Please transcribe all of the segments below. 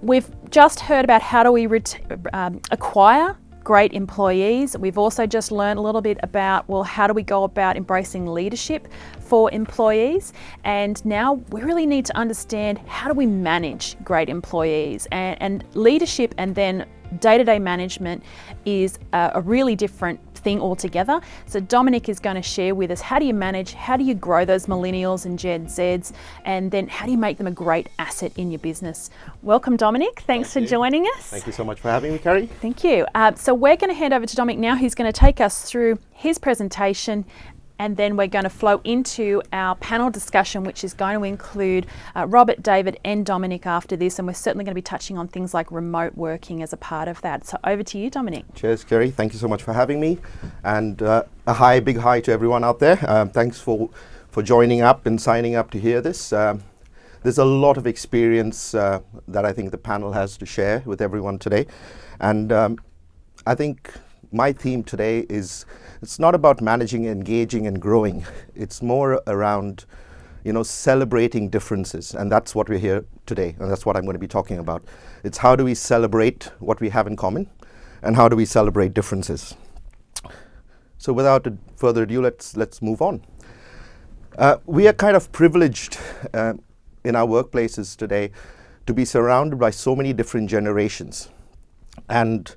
We've just heard about how do we acquire great employees. We've also just learned a little bit about, well, how do we go about embracing leadership for employees? And now we really need to understand, how do we manage great employees? And leadership and then day-to-day management is a really different thing altogether. So Dominic is going to share with us, how do you manage, how do you grow those millennials and Gen Zs, and then how do you make them a great asset in your business? Welcome, Dominic. Thanks for joining us. Thank you so much for having me, Carrie. Thank you. So we're going to hand over to Dominic now, who's going to take us through his presentation, and then we're going to flow into our panel discussion, which is going to include Robert, David and Dominic after this, and we're certainly going to be touching on things like remote working as a part of that. So over to you, Dominic. Cheers, Carrie. Thank you so much for having me. And big hi to everyone out there. Thanks for joining up and signing up to hear this. There's a lot of experience that I think the panel has to share with everyone today. And I think my theme today is, it's not about managing, engaging and growing. It's more around, celebrating differences. And that's what we're here today. And that's what I'm going to be talking about. It's how do we celebrate what we have in common, and how do we celebrate differences? So without further ado, let's move on. We are kind of privileged in our workplaces today to be surrounded by so many different generations. And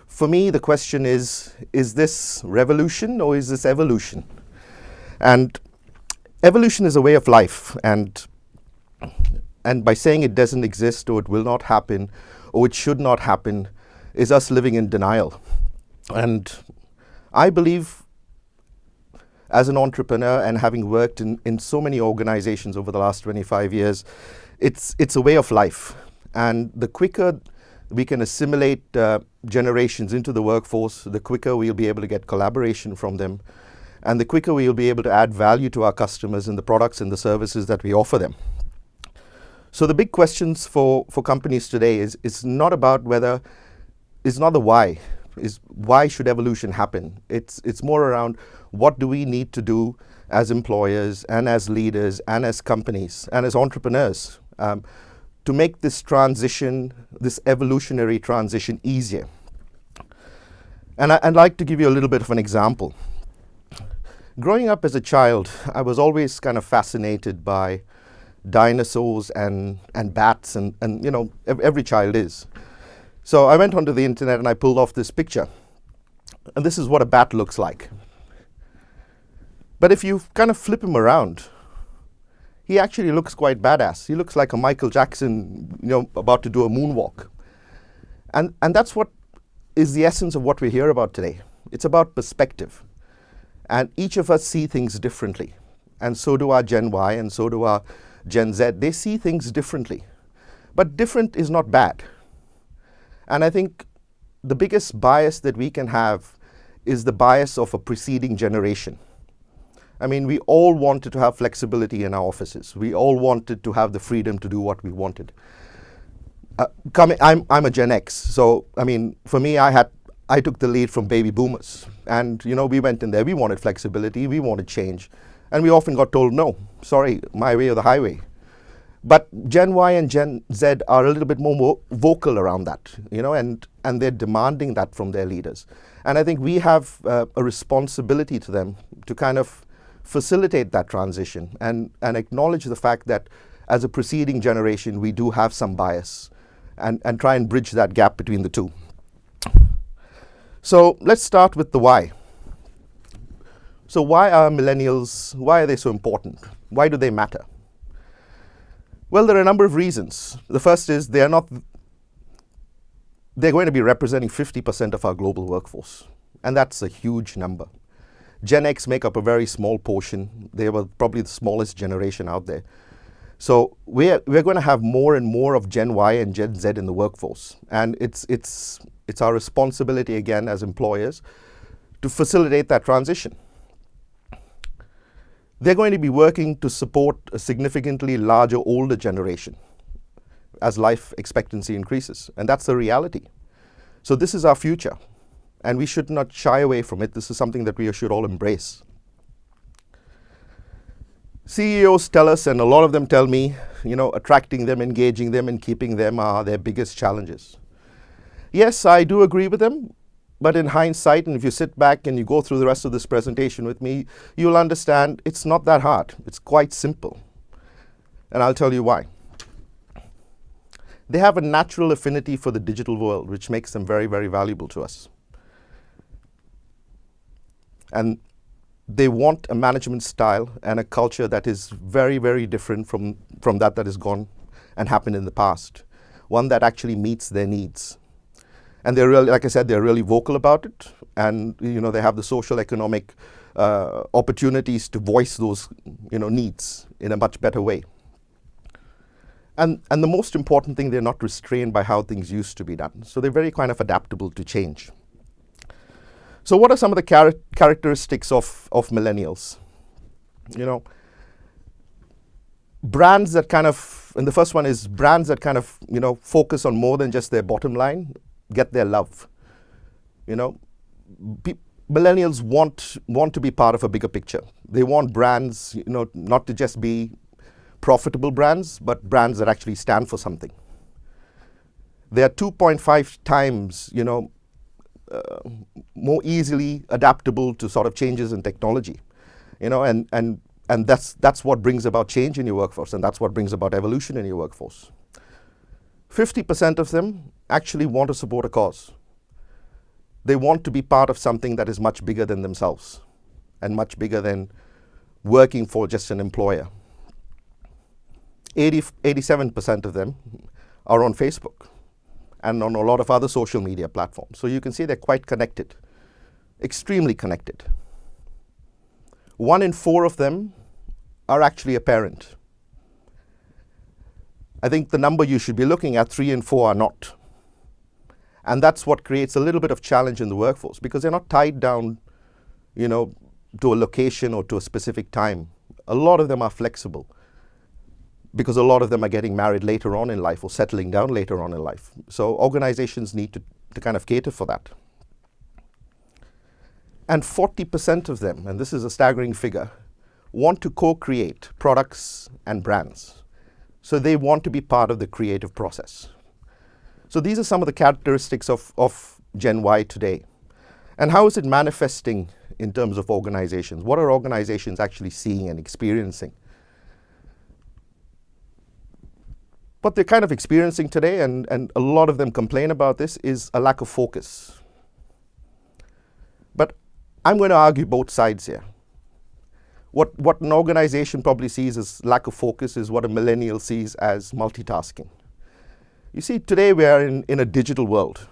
for me, the question is this revolution or is this evolution? And evolution is a way of life. And by saying it doesn't exist, or it will not happen, or it should not happen, is us living in denial. And I believe, as an entrepreneur and having worked in so many organizations over the last 25 years, it's a way of life. And the quicker we can assimilate generations into the workforce, the quicker we'll be able to get collaboration from them, and the quicker we'll be able to add value to our customers in the products and the services that we offer them. So the big questions for companies today is not about whether, it's not the why, is why should evolution happen? It's more around, what do we need to do as employers and as leaders and as companies and as entrepreneurs to make this transition, this evolutionary transition, easier. And I'd like to give you a little bit of an example. Growing up as a child, I was always kind of fascinated by dinosaurs and bats, and every child is. So I went onto the internet and I pulled off this picture. And this is what a bat looks like. But if you kind of flip him around, he actually looks quite badass. He looks like a Michael Jackson, about to do a moonwalk. And that's what is the essence of what we hear about today. It's about perspective. And each of us see things differently. And so do our Gen Y and so do our Gen Z. They see things differently. But different is not bad. And I think the biggest bias that we can have is the bias of a preceding generation. I mean, we all wanted to have flexibility in our offices. We all wanted to have the freedom to do what we wanted. I'm a Gen X, so I mean, for me, I took the lead from baby boomers, and we went in there. We wanted flexibility, we wanted change, and we often got told, no, sorry, my way or the highway. But Gen Y and Gen Z are a little bit more vocal around that, and they're demanding that from their leaders. And I think we have a responsibility to them to kind of facilitate that transition and acknowledge the fact that as a preceding generation, we do have some bias and try and bridge that gap between the two. So let's start with the why. So why are millennials, why are they so important? Why do they matter? Well, there are a number of reasons. The first is they're going to be representing 50% of our global workforce, and that's a huge number. Gen X make up a very small portion. They were probably the smallest generation out there. So we're going to have more and more of Gen Y and Gen Z in the workforce. And it's our responsibility, again, as employers, to facilitate that transition. They're going to be working to support a significantly larger, older generation as life expectancy increases. And that's the reality. So this is our future. And we should not shy away from it. This is something that we should all embrace. CEOs tell us, and a lot of them tell me, attracting them, engaging them, and keeping them are their biggest challenges. Yes, I do agree with them, but in hindsight, and if you sit back and you go through the rest of this presentation with me, you'll understand it's not that hard. It's quite simple. And I'll tell you why. They have a natural affinity for the digital world, which makes them very, very valuable to us. And they want a management style and a culture that is very, very different from that has gone and happened in the past. One that actually meets their needs. And they're really, like I said, they're really vocal about it. And they have the social economic opportunities to voice those needs in a much better way. And the most important thing, they're not restrained by how things used to be done. So they're very kind of adaptable to change. So what are some of the characteristics of millennials? Brands that kind of, and the first one is brands that kind of, focus on more than just their bottom line, get their love. Millennials want to be part of a bigger picture. They want brands, not to just be profitable brands, but brands that actually stand for something. They are 2.5 times, more easily adaptable to sort of changes in technology, and that's what brings about change in your workforce, and that's what brings about evolution in your workforce. 50% of them actually want to support a cause. They want to be part of something that is much bigger than themselves and much bigger than working for just an employer. 87% of them are on Facebook and on a lot of other social media platforms. So you can see they're quite connected, extremely connected. 1 in 4 of them are actually a parent. I think the number you should be looking at, 3 in 4 are not. And that's what creates a little bit of challenge in the workforce, because they're not tied down, to a location or to a specific time. A lot of them are flexible, because a lot of them are getting married later on in life or settling down later on in life. So organizations need to kind of cater for that. And 40% of them, and this is a staggering figure, want to co-create products and brands. So they want to be part of the creative process. So these are some of the characteristics of Gen Y today. And how is it manifesting in terms of organizations? What are organizations actually seeing and experiencing? What they're kind of experiencing today, and a lot of them complain about this, is a lack of focus. But I'm going to argue both sides here. What an organization probably sees as lack of focus is what a millennial sees as multitasking. You see, today we are in a digital world.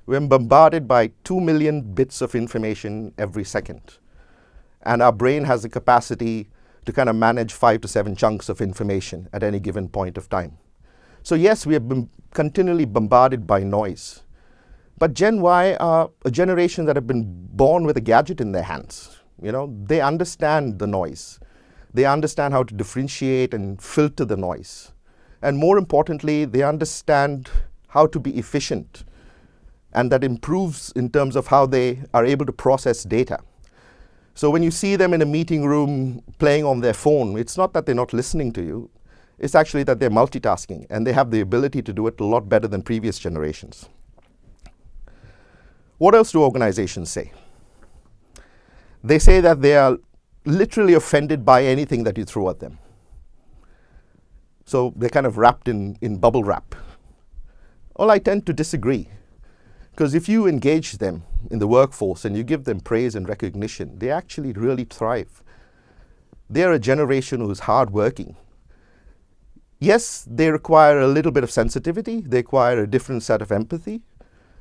We're bombarded by 2 million bits of information every second. And our brain has the capacity to kind of manage 5 to 7 chunks of information at any given point of time. So yes, we have been continually bombarded by noise. But Gen Y are a generation that have been born with a gadget in their hands. They understand the noise. They understand how to differentiate and filter the noise. And more importantly, they understand how to be efficient. And that improves in terms of how they are able to process data. So when you see them in a meeting room playing on their phone, it's not that they're not listening to you. It's actually that they're multitasking, and they have the ability to do it a lot better than previous generations. What else do organizations say? They say that they are literally offended by anything that you throw at them. So they're kind of wrapped in bubble wrap. Well, I tend to disagree. Because if you engage them in the workforce and you give them praise and recognition, they actually really thrive. They're a generation who's hardworking. Yes, they require a little bit of sensitivity. They require a different set of empathy.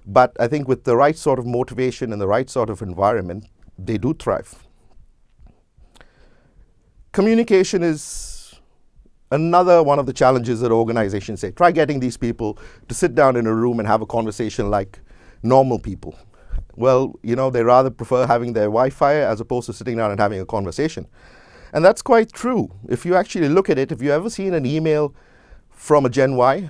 But I think with the right sort of motivation and the right sort of environment, they do thrive. Communication is another one of the challenges that organizations say. Try getting these people to sit down in a room and have a conversation like normal people. Well, they rather prefer having their Wi-Fi as opposed to sitting down and having a conversation. And that's quite true. If you actually look at it, if you've ever seen an email from a Gen Y,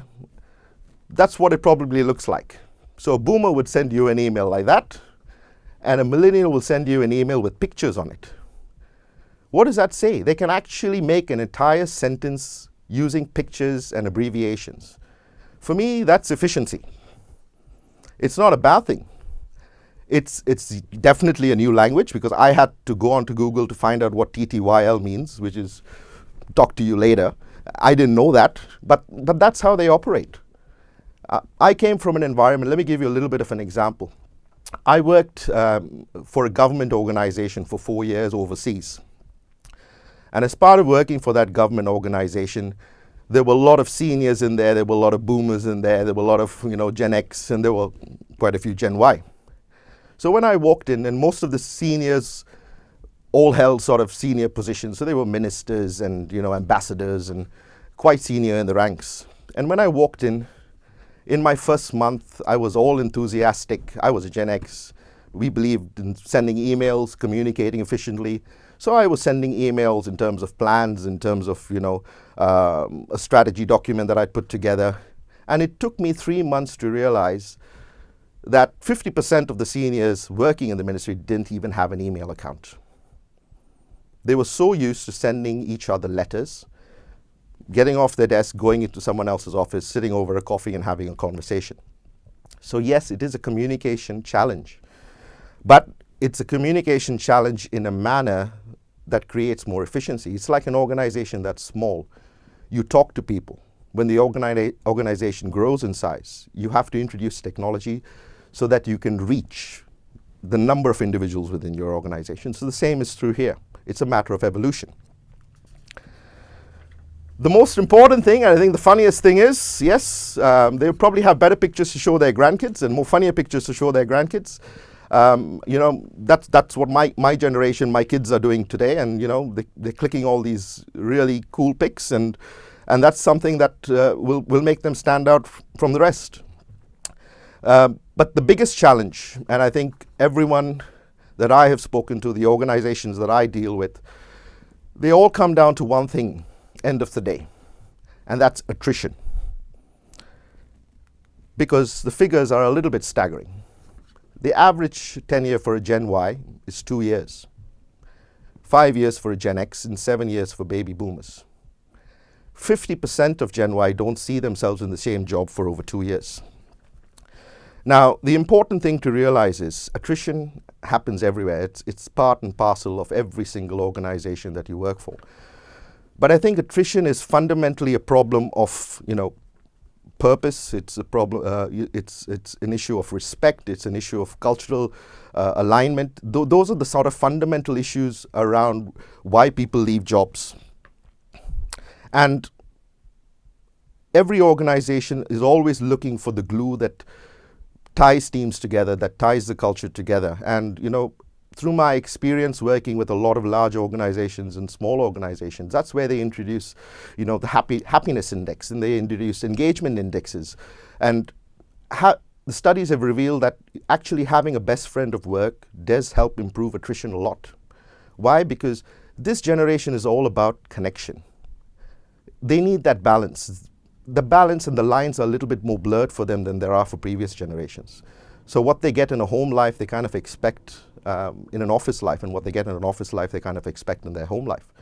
that's what it probably looks like. So a boomer would send you an email like that, and a millennial will send you an email with pictures on it. What does that say? They can actually make an entire sentence using pictures and abbreviations. For me, that's efficiency. It's not a bad thing. It's definitely a new language, because I had to go onto Google to find out what TTYL means, which is talk to you later. I didn't know that, but that's how they operate. I came from an environment, let me give you a little bit of an example. I worked for a government organization for 4 years overseas. And as part of working for that government organization, there were a lot of seniors in there were a lot of boomers in there were a lot of Gen X, and there were quite a few Gen Y. So when I walked in, and most of the seniors all held sort of senior positions, so they were ministers and ambassadors and quite senior in the ranks. And when I walked in my first month, I was all enthusiastic. I was a Gen X. We believed in sending emails, communicating efficiently. So I was sending emails in terms of plans, in terms of a strategy document that I'd put together. And it took me 3 months to realize that 50% of the seniors working in the ministry didn't even have an email account. They were so used to sending each other letters, getting off their desk, going into someone else's office, sitting over a coffee and having a conversation. So yes, it is a communication challenge, but it's a communication challenge in a manner that creates more efficiency. It's like an organization that's small. You talk to people. When the organization grows in size, you have to introduce technology so that you can reach the number of individuals within your organization. So the same is true here. It's a matter of evolution. The most important thing, and I think the funniest thing is, yes, they probably have better pictures to show their grandkids and more funnier pictures to show their grandkids. That's what my generation, my kids are doing today, and they're clicking all these really cool pics, and that's something that will make them stand out from the rest. But the biggest challenge, and I think everyone that I have spoken to, the organizations that I deal with, they all come down to one thing, end of the day, and that's attrition. Because the figures are a little bit staggering. The average tenure for a Gen Y is 2 years, 5 years for a Gen X, and 7 years for baby boomers. 50% of Gen Y don't see themselves in the same job for over 2 years. Now, the important thing to realize is attrition happens everywhere. It's part and parcel of every single organization that you work for. But I think attrition is fundamentally a problem of, purpose. It's a problem. It's an issue of respect. It's an issue of cultural alignment. Those are the sort of fundamental issues around why people leave jobs. And every organization is always looking for the glue that ties teams together, that ties the culture together. And, through my experience working with a lot of large organizations and small organizations, that's where they introduce, the happiness index, and they introduce engagement indexes. And the studies have revealed that actually having a best friend of work does help improve attrition a lot. Why? Because this generation is all about connection. They need that balance. The balance and the lines are a little bit more blurred for them than there are for previous generations. So what they get in a home life, they kind of expect in an office life, and what they get in an office life, they kind of expect in their home life.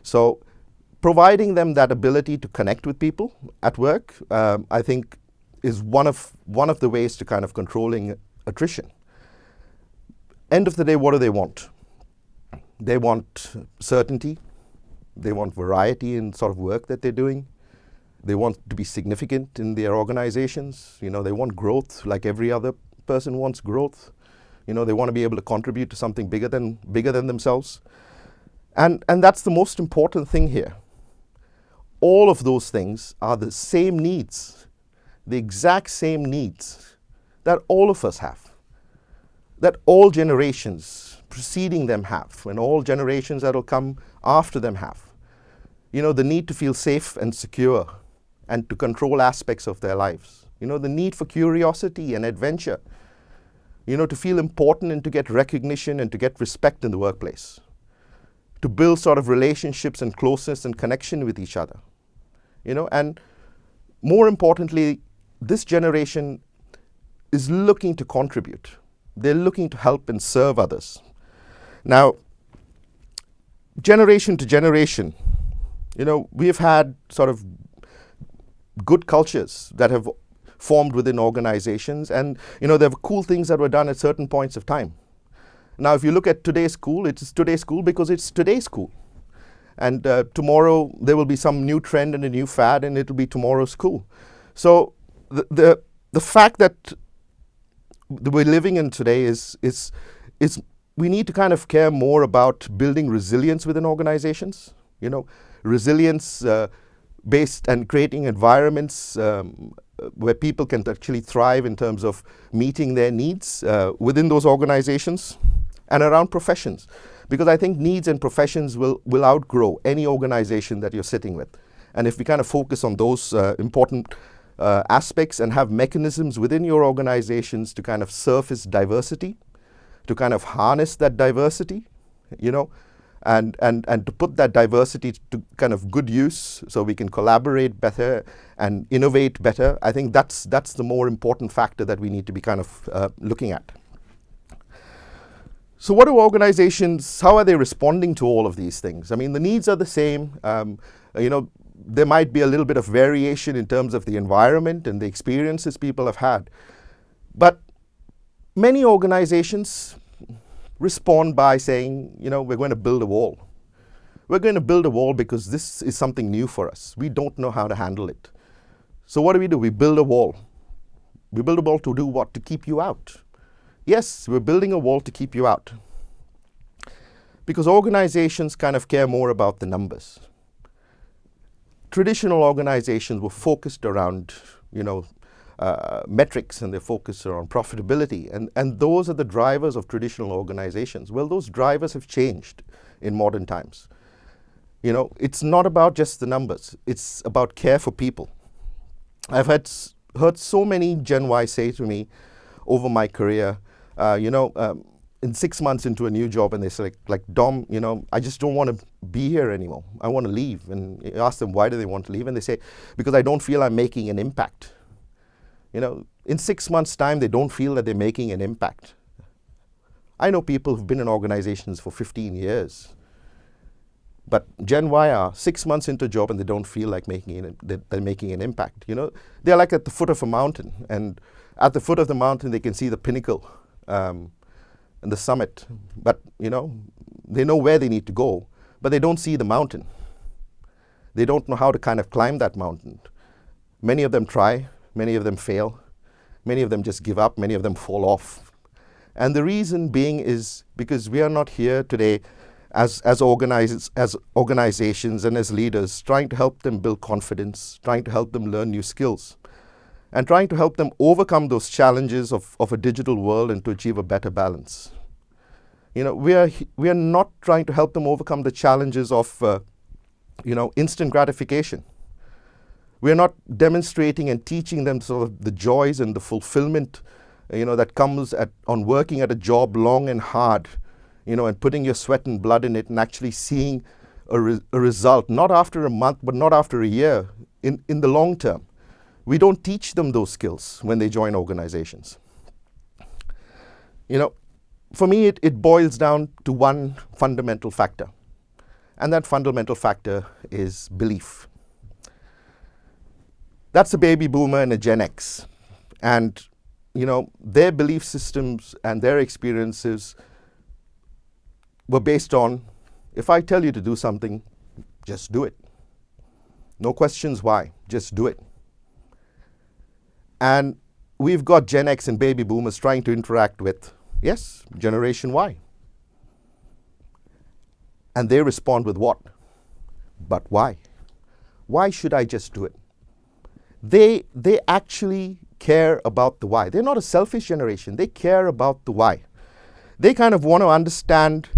So providing them that ability to connect with people at work, I think, is one of the ways to kind of controlling attrition. End of the day, what do they want? They want certainty. They want variety in sort of work that they're doing. They want to be significant in their organizations. They want growth, like every other person wants growth. They want to be able to contribute to something bigger than themselves. And that's the most important thing here. All of those things are the same needs, the exact same needs that all of us have, that all generations preceding them have, and all generations that will come after them have. The need to feel safe and secure and to control aspects of their lives. The need for curiosity and adventure. To feel important and to get recognition and to get respect in the workplace. To build sort of relationships and closeness and connection with each other. And more importantly, this generation is looking to contribute. They're looking to help and serve others. Now, generation to generation, We have had sort of good cultures that have formed within organizations, and there were cool things that were done at certain points of time. Now, if you look at today's school, it's today's school because it's today's school. And tomorrow there will be some new trend and a new fad, and it'll be tomorrow's school. So the fact that we're living in today is we need to kind of care more about building resilience within organizations. Resilience based and creating environments where people can actually thrive in terms of meeting their needs within those organizations and around professions. Because I think needs and professions will outgrow any organization that you're sitting with. And if we kind of focus on those important aspects and have mechanisms within your organizations to kind of surface diversity, to kind of harness that diversity, and to put that diversity to kind of good use so we can collaborate better and innovate better, I think that's the more important factor that we need to be kind of looking at. So what do organizations, how are they responding to all of these things? I mean, the needs are the same. There might be a little bit of variation in terms of the environment and the experiences people have had. But many organizations respond by saying, we're going to build a wall. We're going to build a wall because this is something new for us. We don't know how to handle it. So what do? We build a wall. We build a wall to do what? To keep you out. Yes, we're building a wall to keep you out. Because organizations kind of care more about the numbers. Traditional organizations were focused around, metrics, and they're focused around profitability. And those are the drivers of traditional organizations. Well, those drivers have changed in modern times. It's not about just the numbers. It's about care for people. I've heard so many Gen Y say to me over my career, in 6 months into a new job, and they say, like Dom, I just don't want to be here anymore. I want to leave. And you ask them, why do they want to leave? And they say, because I don't feel I'm making an impact. In 6 months' time, they don't feel that they're making an impact. I know people who've been in organizations for 15 years. But Gen Y are 6 months into a job and they don't feel like they're making an impact. They're like at the foot of a mountain. And at the foot of the mountain, they can see the pinnacle and the summit. But, they know where they need to go, but they don't see the mountain. They don't know how to kind of climb that mountain. Many of them try, many of them fail, many of them just give up, many of them fall off. And the reason being is because we are not here today as organizations and as leaders trying to help them build confidence, trying to help them learn new skills, and trying to help them overcome those challenges of a digital world and to achieve a better balance. We are not trying to help them overcome the challenges of instant gratification. We are not demonstrating and teaching them sort of the joys and the fulfillment that comes on working at a job long and hard, and putting your sweat and blood in it and actually seeing a result, not after a month, but not after a year, in the long term. We don't teach them those skills when they join organizations. For me, it boils down to one fundamental factor. And that fundamental factor is belief. That's a baby boomer and a Gen X. And, their belief systems and their experiences were based on, if I tell you to do something, just do it. No questions why, just do it. And we've got Gen X and baby boomers trying to interact with, yes, Generation Y. And they respond with what? But why? Why should I just do it? They actually care about the why. They're not a selfish generation. They care about the why. They kind of want to understand,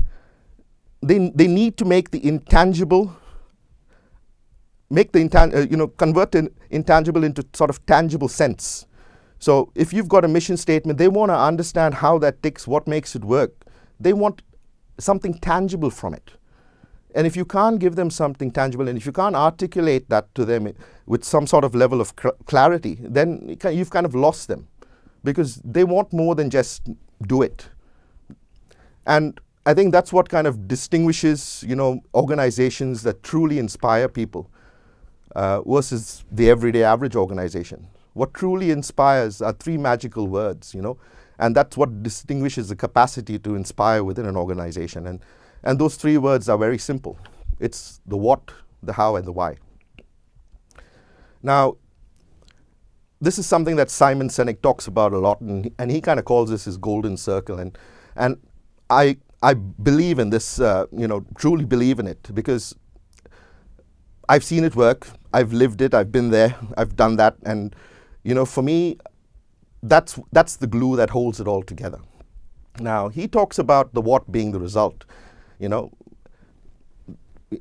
they need to make the intangible, convert the intangible into sort of tangible sense. So if you've got a mission statement, they want to understand how that ticks, what makes it work. They want something tangible from it. And if you can't give them something tangible, and if you can't articulate that to them with some sort of level of clarity, then you've kind of lost them, because they want more than just do it. And I think that's what kind of distinguishes, organizations that truly inspire people versus the everyday average organization. What truly inspires are three magical words, and that's what distinguishes the capacity to inspire within an organization. And those three words are very simple. It's the what, the how, and the why. Now, this is something that Simon Sinek talks about a lot, and he kind of calls this his golden circle. And I believe in this, truly believe in it, because I've seen it work. I've lived it. I've been there. I've done that. And, for me, that's the glue that holds it all together. Now, he talks about the what being the result.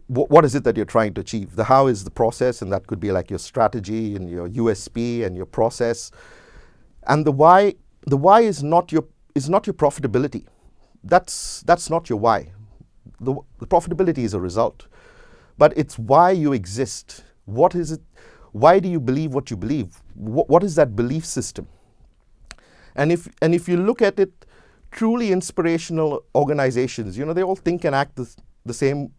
What is it that you're trying to achieve? The how is the process, and that could be like your strategy and your USP and your process. And the why is not your profitability. That's not your why. The profitability is a result. But it's why you exist. What is it? Why do you believe what you believe? What is that belief system? And if you look at it, truly inspirational organizations, they all think and act the same.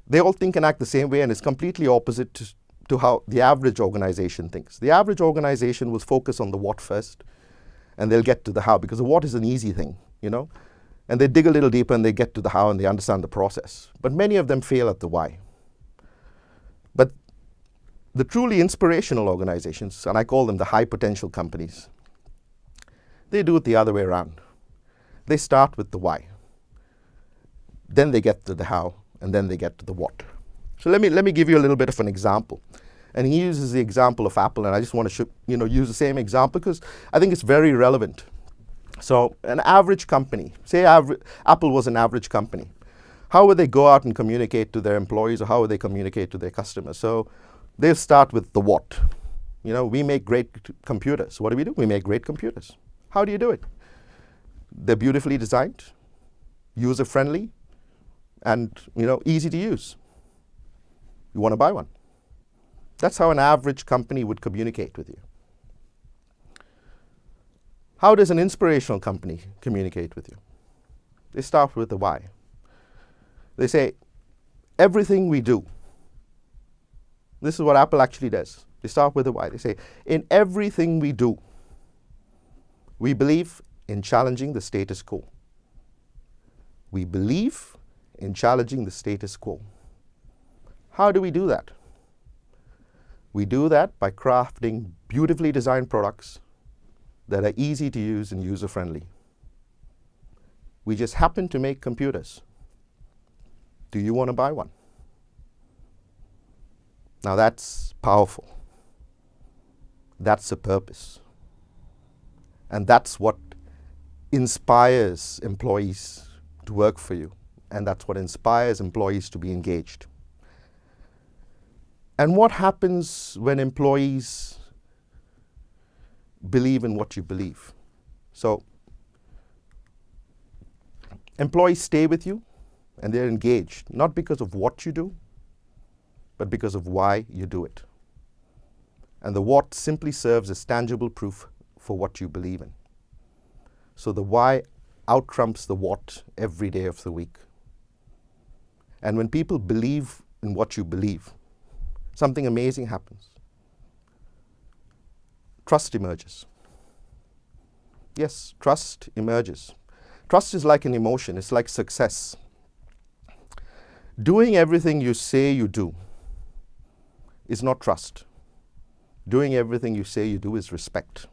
They all think and act the same way, and it's completely opposite to how the average organization thinks. The average organization will focus on the what first, and they'll get to the how, because the what is an easy thing, and they dig a little deeper and they get to the how and they understand the process. But many of them fail at the why. But the truly inspirational organizations, and I call them the high potential companies, they do it the other way around. They start with the why. Then they get to the how, and then they get to the what. So let me give you a little bit of an example. And he uses the example of Apple, and I just want to use the same example because I think it's very relevant. So an average company, say Apple was an average company, how would they go out and communicate to their employees, or how would they communicate to their customers? So they'll start with the what. We make great computers. What do? We make great computers. How do you do it? They're beautifully designed, user-friendly, and easy to use. You want to buy one. That's how an average company would communicate with you. How does an inspirational company communicate with you? They start with the why. They say, everything we do. This is what Apple actually does. They start with the why. They say, in everything we do, we believe in challenging the status quo. We believe in challenging the status quo. How do we do that? We do that by crafting beautifully designed products that are easy to use and user-friendly. We just happen to make computers. Do you want to buy one? Now that's powerful. That's the purpose. And that's what inspires employees to work for you. And that's what inspires employees to be engaged. And what happens when employees believe in what you believe? So employees stay with you and they're engaged, not because of what you do, but because of why you do it. And the what simply serves as tangible proof for what you believe in. So the why outtrumps the what every day of the week. And when people believe in what you believe, something amazing happens. Trust emerges. Yes, trust emerges. Trust is like an emotion. It's like success. Doing everything you say you do is not trust. Doing everything you say you do is respect.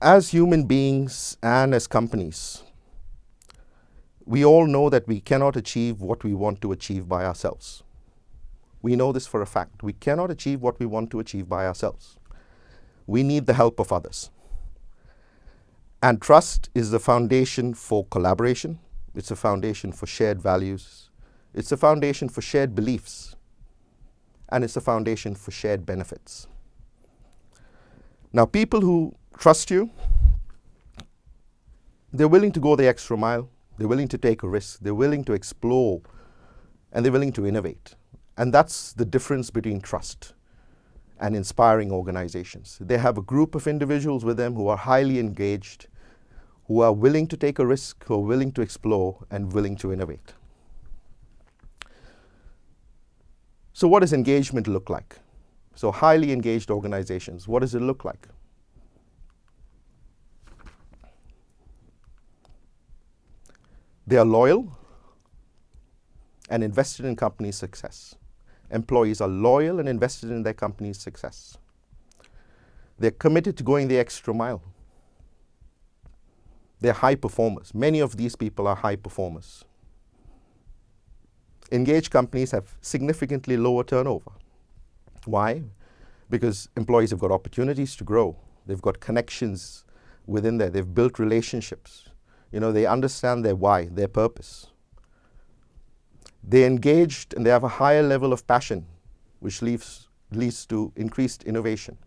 As human beings and as companies, we all know that we cannot achieve what we want to achieve by ourselves. We know this for a fact. We cannot achieve what we want to achieve by ourselves. We need the help of others. And trust is the foundation for collaboration. It's a foundation for shared values. It's a foundation for shared beliefs. And it's a foundation for shared benefits. Now, people who trust you, they're willing to go the extra mile. They're willing to take a risk. They're willing to explore. And they're willing to innovate. And that's the difference between trust and inspiring organizations. They have a group of individuals with them who are highly engaged, who are willing to take a risk, who are willing to explore, and willing to innovate. So what does engagement look like? So highly engaged organizations, what does it look like? They are loyal and invested in company's success. Employees are loyal and invested in their company's success. They're committed to going the extra mile. They're high performers. Many of these people are high performers. Engaged companies have significantly lower turnover. Why? Because employees have got opportunities to grow. They've got connections within there. They've built relationships. They understand their why, their purpose. They're engaged and they have a higher level of passion, which leads to increased innovation.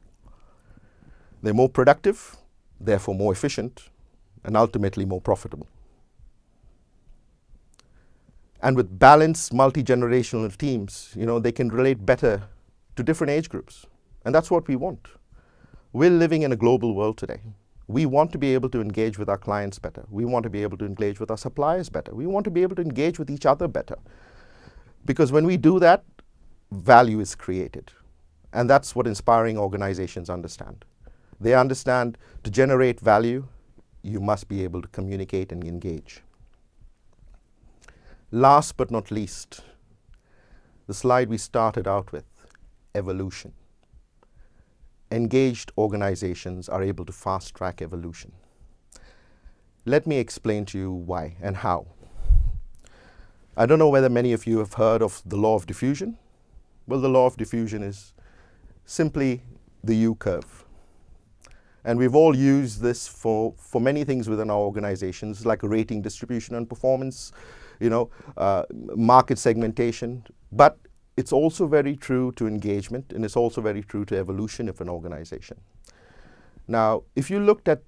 They're more productive, therefore more efficient, and ultimately more profitable. And with balanced multi-generational teams, they can relate better to different age groups. And that's what we want. We're living in a global world today. We want to be able to engage with our clients better. We want to be able to engage with our suppliers better. We want to be able to engage with each other better. Because when we do that, value is created. And that's what inspiring organizations understand. They understand to generate value, you must be able to communicate and engage. Last but not least, the slide we started out with, evolution. Engaged organizations are able to fast-track evolution. Let me explain to you why and how. I don't know whether many of you have heard of the law of diffusion. Well, the law of diffusion is simply the U-curve. And we've all used this for many things within our organizations, like a rating distribution and performance, market segmentation. But it's also very true to engagement, and it's also very true to evolution of an organization. Now, if you looked at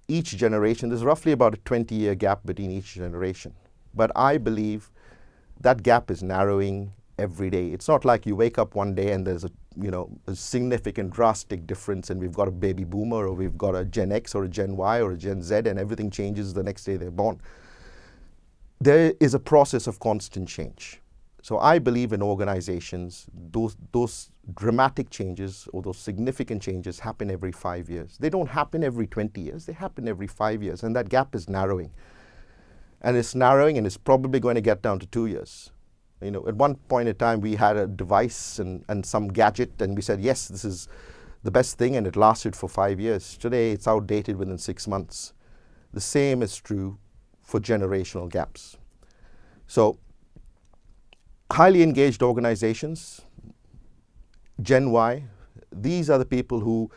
each generation, there's roughly about a 20-year gap between each generation. But I believe that gap is narrowing every day. It's not like you wake up one day and there's a significant drastic difference and we've got a baby boomer or we've got a Gen X or a Gen Y or a Gen Z and everything changes the next day they're born. There is a process of constant change. So I believe in organizations, those dramatic changes or those significant changes happen every 5 years. They don't happen every 20 years, they happen every 5 years, and that gap is narrowing. And it's narrowing and it's probably going to get down to 2 years. At one point in time, we had a device and some gadget, and we said, yes, this is the best thing, and it lasted for 5 years. Today, it's outdated within 6 months. The same is true for generational gaps. So, highly engaged organizations, Gen Y, these are the people who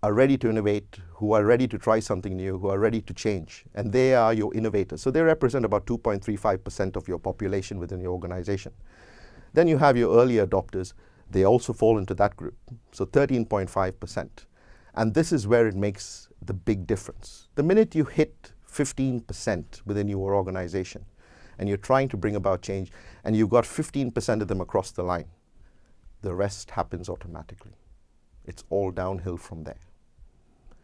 are ready to innovate, who are ready to try something new, who are ready to change, and they are your innovators. So they represent about 2.35% of your population within your organization. Then you have your early adopters. They also fall into that group, so 13.5%. And this is where it makes the big difference. The minute you hit 15% within your organization, and you're trying to bring about change, and you've got 15% of them across the line, the rest happens automatically. It's all downhill from there.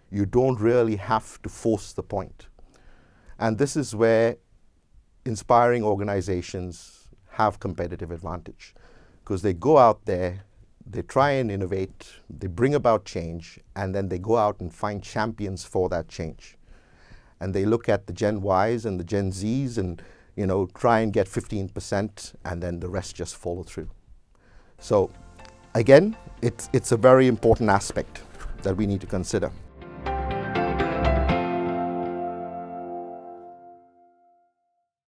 You don't really have to force the point. And this is where inspiring organizations have competitive advantage, because they go out there, they try and innovate, they bring about change, and then they go out and find champions for that change. And they look at the Gen Ys and the Gen Zs and try and get 15%, and then the rest just follow through. So again, it's a very important aspect that we need to consider.